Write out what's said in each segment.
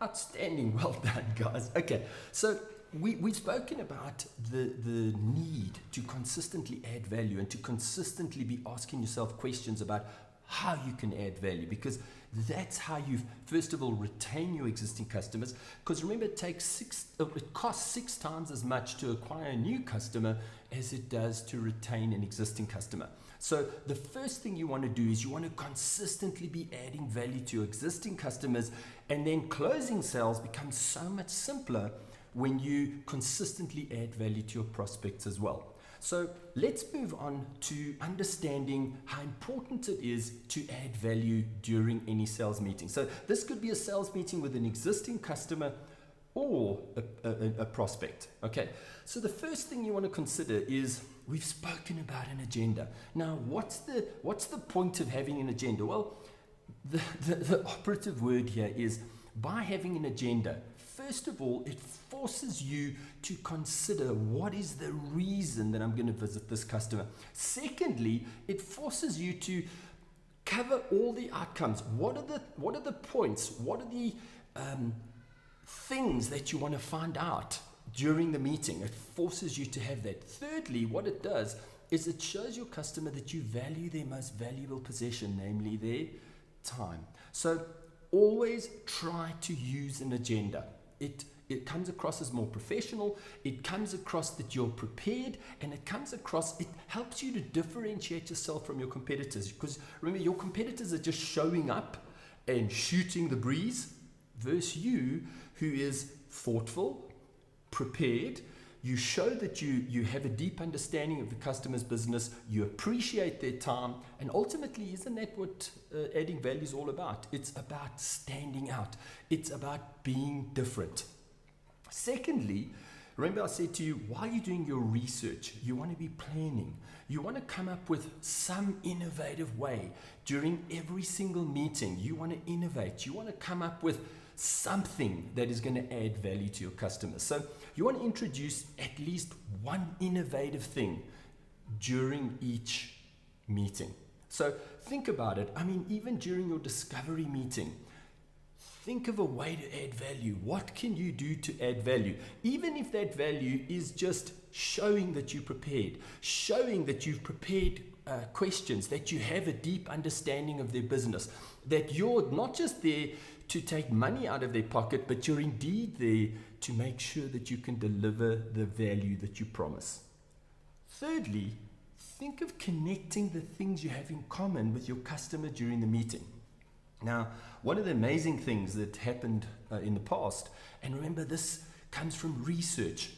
Outstanding. Well done, guys. Okay, so we've spoken about the need to consistently add value and to consistently be asking yourself questions about how you can add value, because that's how you first of all retain your existing customers. Because remember, it costs 6 times as much to acquire a new customer as it does to retain an existing customer. So the first thing you want to do is you want to consistently be adding value to your existing customers, and then closing sales becomes so much simpler when you consistently add value to your prospects as well. So let's move on to understanding how important it is to add value during any sales meeting. So this could be a sales meeting with an existing customer or a prospect. Okay, so the first thing you want to consider is, we've spoken about an agenda. Now, what's the point of having an agenda? Well, the operative word here is, by having an agenda, first of all, it forces you to consider, what is the reason that I'm going to visit this customer? Secondly, it forces you to cover all the outcomes. What are the points? What are the things that you want to find out during the meeting? It forces you to have that. Thirdly, what it does is it shows your customer that you value their most valuable possession, namely their time. So always try to use an agenda. It comes across as more professional, it comes across that you're prepared, and it comes across, it helps you to differentiate yourself from your competitors. Because remember, your competitors are just showing up and shooting the breeze, versus you, who is thoughtful, prepared. You show that you have a deep understanding of the customer's business, you appreciate their time, and ultimately, isn't that what adding value is all about? It's about standing out. It's about being different. Secondly, remember I said to you, while you're doing your research, you want to be planning. You want to come up with some innovative way during every single meeting. You want to innovate. You want to come up with something that is going to add value to your customers. So you want to introduce at least one innovative thing during each meeting. So think about it. I mean, even during your discovery meeting, think of a way to add value. What can you do to add value? Even if that value is just showing that you're prepared, showing that you've prepared questions, that you have a deep understanding of their business, that you're not just there to take money out of their pocket, but you're indeed there to make sure that you can deliver the value that you promise. Thirdly, think of connecting the things you have in common with your customer during the meeting. Now, one of the amazing things that happened in the past, and remember, this comes from research.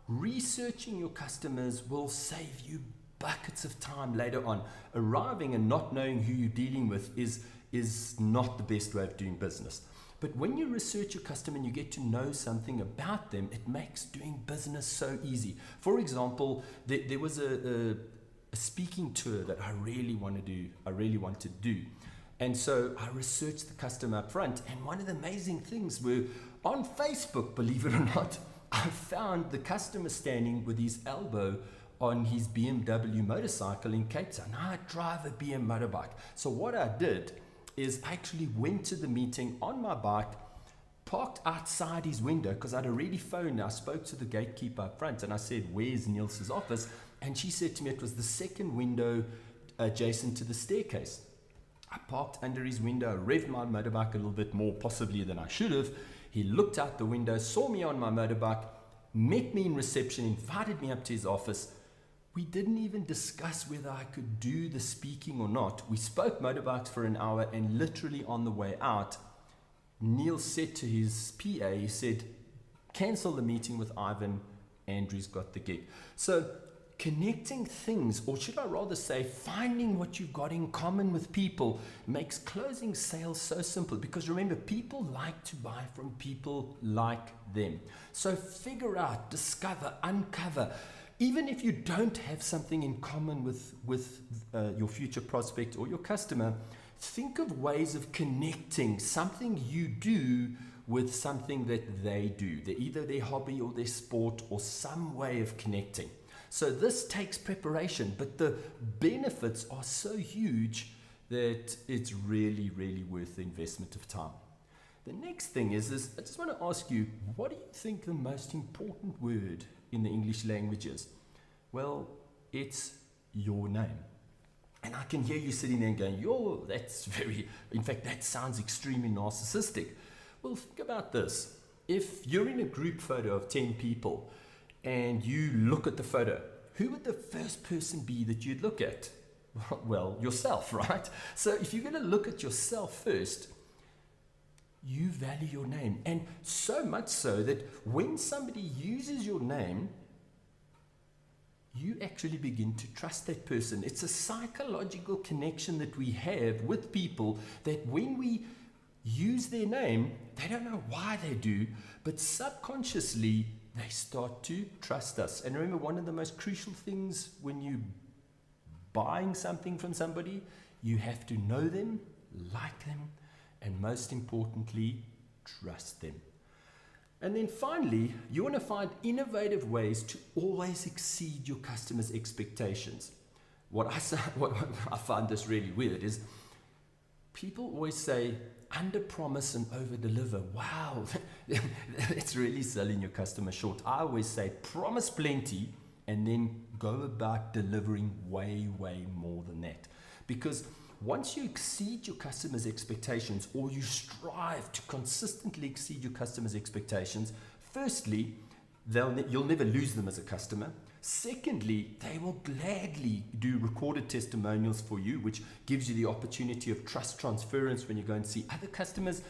Researching your customers will save you buckets of time later on. Arriving and not knowing who you're dealing with is not the best way of doing business. But when you research your customer and you get to know something about them, it makes doing business so easy. For example, there was a speaking tour that I really wanted to do. And so I researched the customer up front, and one of the amazing things were, on Facebook, believe it or not, I found the customer standing with his elbow on his BMW motorcycle in Cape Town. Now I drive a BM motorbike. So what I did is I actually went to the meeting on my bike, parked outside his window, because I'd already phoned. I spoke to the gatekeeper up front and I said, "Where's Niels's office?" And she said to me it was the second window adjacent to the staircase. I parked under his window, revved my motorbike a little bit more possibly than I should have. He looked out the window, saw me on my motorbike, met me in reception, invited me up to his office. We didn't even discuss whether I could do the speaking or not. We spoke motorbikes for an hour, and literally on the way out, Neil said to his PA, he said, "Cancel the meeting with Ivan, Andrew's got the gig." So connecting things, or should I rather say finding what you've got in common with people, makes closing sales so simple. Because remember, people like to buy from people like them. So figure out, discover, uncover. Even if you don't have something in common with your future prospect or your customer, think of ways of connecting something you do with something that they do. Either their hobby or their sport, or some way of connecting. So this takes preparation, but the benefits are so huge that it's really, really worth the investment of time. The next thing is I just want to ask you, what do you think the most important word in the English language is? Well, it's your name. And I can hear you sitting there and going, yo, that's in fact, that sounds extremely narcissistic. Well, think about this. If you're in a group photo of 10 people and you look at the photo, who would the first person be that you'd look at? Well, yourself, right? So if you're going to look at yourself first, you value your name. And so much so that when somebody uses your name, you actually begin to trust that person. It's a psychological connection that we have with people that when we use their name, they don't know why they do, but subconsciously they start to trust us. And remember, one of the most crucial things when you're buying something from somebody, you have to know them, like them, and most importantly, trust them. And then finally, you want to find innovative ways to always exceed your customers' expectations. What I find this really weird is people always say, under promise and over deliver. Wow, it's really selling your customer short. I always say, promise plenty and then go about delivering way, way more than that. Because once you exceed your customers' expectations, or you strive to consistently exceed your customers' expectations, firstly, you'll never lose them as a customer. Secondly, they will gladly do recorded testimonials for you, which gives you the opportunity of trust transference when you go and see other customers.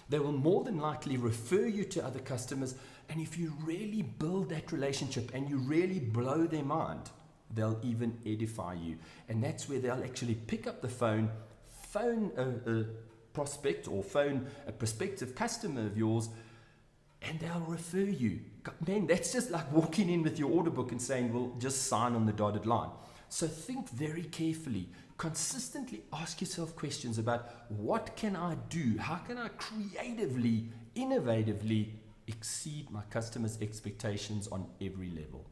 They will more than likely refer you to other customers. And if you really build that relationship and you really blow their mind, they'll even edify you. And that's where they'll actually pick up the phone a prospect or phone a prospective customer of yours, and they'll refer you. Man, that's just like walking in with your order book and saying, well, just sign on the dotted line. So think very carefully. Consistently ask yourself questions about what can I do? How can I creatively, innovatively exceed my customers' expectations on every level?